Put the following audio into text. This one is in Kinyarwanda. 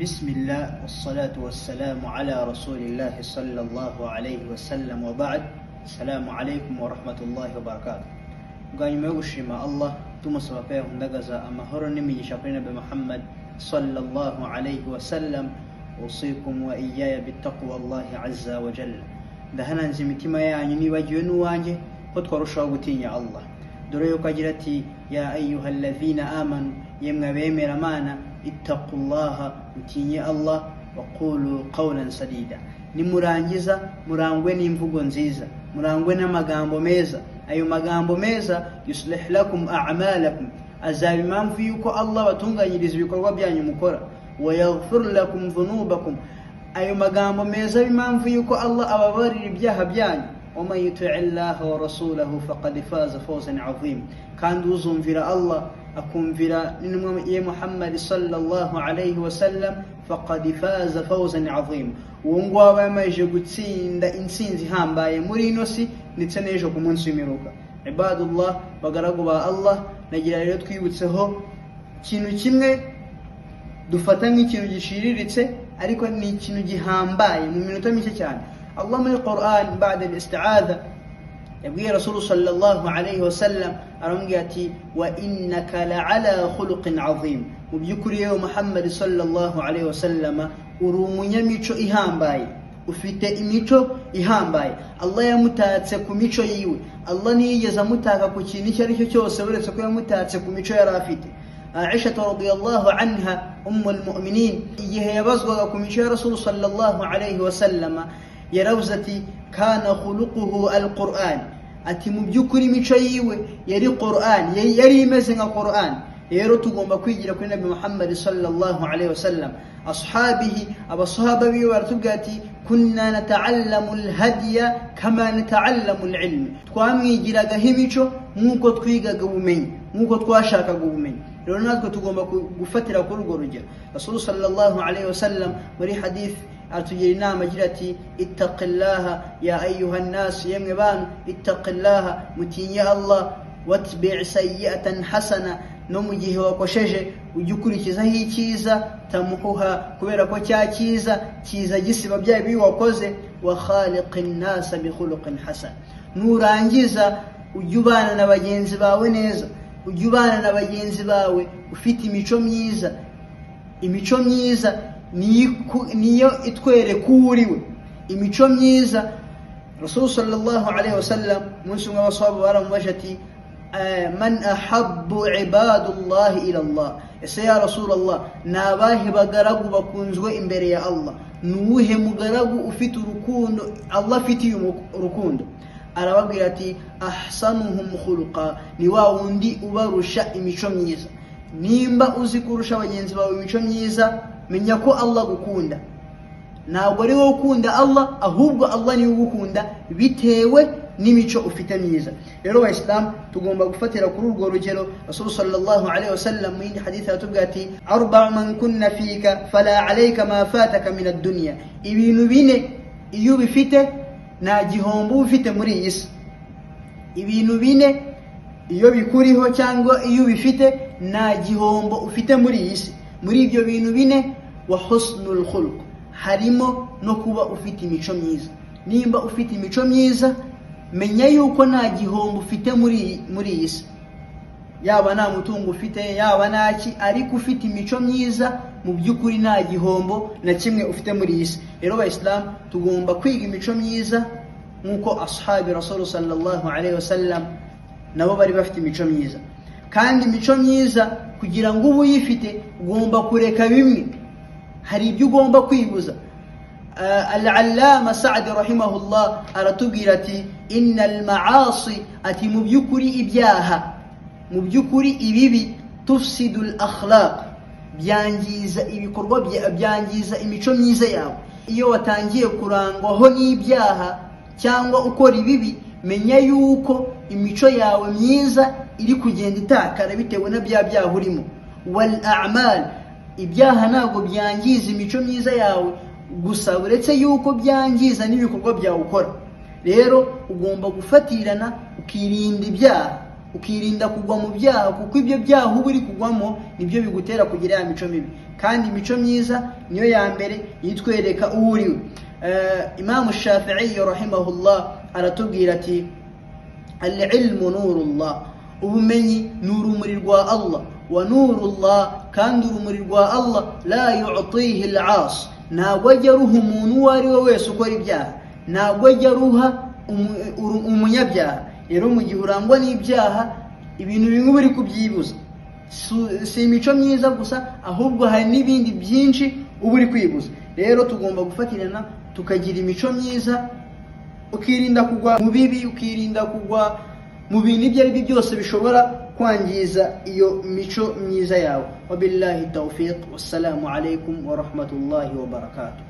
بسم الله والصلاة والسلام على رسول الله صلى الله عليه وسلم وبعد. السلام عليكم ورحمة الله وبركاته. Ganyuma yo gushima Allah tumusaba ko yahundagaza amahoro n'imigisha kuri Nabi Muhammad sallallahu alayhi wa sallam. Usikum wa iyaya bittaqwa Allah azza wa jalla. Ndahananze imitima yanyu nibagiwe n'uwanjye ko twarushaho gutinya Allah. Dore yuko agira ati ya ayyuhalladhina amanu, yemwe abemera Mana, ittaqullaha, mutinye Allah, wa qulu qawlan sadida, nimurangiza murangwe n'imvugo nziza, murangwe n'amagambo meza. Ayo magambo meza yuslih lakum a'malakum, azaba impamvu yuko Allah batunganyiriza ibikorwa byanyu mukora. Wa yaghfir lakum dhunubakum, ayo magambo meza impamvu yuko Allah ababarira ibyaha byanyu. ومن يطع الله ورسوله فقد فاز فوزا عظيما. كان uzumvira Allah akumvira n'intumwa ya Muhammad sallallahu alayhi wa sallam, faqad faza fawzan azima, uwo ngwaba yamaje gutsinda intsinzi hambaye muri ino si ndetse n'ejo ku munsi w'imiruka. Ibadullah, bagaragu ba Allah, nagira rero twibutseho ikintu kimwe dufata nk'ikintu gishiriritse ariko ni ikintu gihambaye mu minota mike cyane. Allah muri Qur'an بعد الاستعاذة يبقى رسول صلى الله عليه وسلم أرمجاتي وإنك لعلى خلق عظيم. وبيكري يوم محمد صلى الله عليه وسلم urumunye mico ihambaye, ufite imico ihambaye. Allah yamutatse ku mico yiwe. Allah niyigeze amutaka ku kintu icyo ari cyo cyose uretse ko yamutatse ku mico yari afite. Aisha radhiyallahu anha ummul mu'minin, igihe yabazwaga ku mico ya Rasul sallallahu alayhi wa sallam, yaravuze ati kana khuluquhu alquran, ati mu byukuri imico yiwe yari Qur'an, yari imeze nka Qur'an. Rero tugomba kwigira kuri Nabi Muhammad sallallahu alayhi wasallam. Ashabihi, abasahaba biwe baratubwira ati kunna nata'allamu alhadiya kama nata'allamu alilm, twamwigiraga imico nkuko twigaga ubumenyi, nkuko twashakaga ubumenyi. Rero natwe tugomba gufatira kuri urwo rugero. Rasul sallallahu alayhi wasallam muri hadith atugira inama agira ati ittaqillaha ya ayyuhan nas, yemwe bantu, ittaqillaha, mutinye Allah, watbi' sayyi'atan hasana, no mu gihe wakosheje ujye ukurikizaho icyiza, tamuhuha, kubera ko cya cyiza gisiba bya bibi wakoze. Wa khaliqin nas bi khuluqin hasan, nurangiza ujye ubana na bagenzi bawe neza, ujye ubana na bagenzi bawe ufite imico myiza. Imico myiza niyo itwereka uriwe. Imico myiza, Rasul sallallahu alayhi wasallam munsi w'abasahaba baramubaje ati man ahabbu ibadullahi ila Allah, ese ya Rasulullah, nabahe bagaragu bakunzwe imbere ya Allah? Nuhe mugaragu ufite urukundo Allah afitiye urukundo? Arababwira ati ahsanuhum khuluqa, ni wa wundi ubarusha imico myiza. Nimba uzi kurusha bagenzi bawe imico myiza, menya ko Allah gukunda. Ntabwo ari wowe ukunda Allah, ahubwo Allah ni ugukunda bitewe n'imico ufite myiza. Rero abayisilamu tugomba gufatira kuri urwo rugero. Rasul sallallahu alayhi wasallam mu hadith atubwira ati arba'u man kunna fika fala alayka ma fataka min ad-dunya, ibintu bine iyo bifite nta gihombo ufite muri iyi si. Ibintu bine iyo bikuriho cyangwa iyo bifite nta gihombo ufite muri iyi si. Muri ibyo bintu bine, wa husnul khuluq, harimo no kuba ufite imico myiza. Nimba ufite imico myiza, menya yuko nta gihombo ufite muri iyi si. Yaba nta mutungo ufite, yaba naki, ariko ufite imico myiza, mu byukuri nta gihombo na kimwe ufite muri iyi si. Rero abayisilamu tugomba kwiga imico myiza nkuko ashabi Rasul sallallahu alayhi wasallam nabo bari bafite imico myiza. Kandi imico myiza kugira ngo ubu yifite ugomba kureka bimwe, hari ibyo ugomba kwibuza. Al-Allama Sa'd rahimahullah aratubwira ati innal ma'asi, ati mu byukuri ibyaha, mu byukuri ibibi, tufsidul akhlaq, byangiza ibikorwa, byangiza imico myiza yawe. Iyo watangiye kurangwaho n'ibyaha cyangwa ukora ibibi, menya yuko imico yawe myiza iri kugenda itakara bitewe na bya byaha urimo. Wal a'mal, ibyaha ntabwo byangiza imico myiza yawe gusa, uretse yuko byangiza n'ibikorwa byawe ukora. Rero ugomba gufatirana ukirinda ibyaha, ukirinda kugwa mu byaha, kuko ibyo byaha uba uri kugwamo nibyo bigutera kugira ya mico mibi, kandi imico myiza niyo ya mbere yitwereka uwo uriwe. Imam Shafi'i rahimahullah aratubwira ati al-ilmu nurullah, ubumenyi ni urumuri rwa Allah, wa nurullah, kandi urumuri rwa Allah la yu'tihi al-'as, ntabwo ajya ruha umuntu uwo ari we wese ukora ibyaha, ntabwo ajya ruha umunyabyaha. Rero mu gihe urangwa n'ibyaha, ibintu bimwe biri kubyibuza, si imico myiza gusa, ahubwo hari n'ibindi byinshi uba uri kwibuza. Rero tugomba gufatirana tukagira imico myiza, ukirinda kugwa mu bibi, ukirinda kugwa mu bintu ibyo ari byo byose bishobora kwangiza iyo mico myiza yawe. Wabillahi tawfiq, wassalamu alaikum wa rahmatullahi wa barakatuh.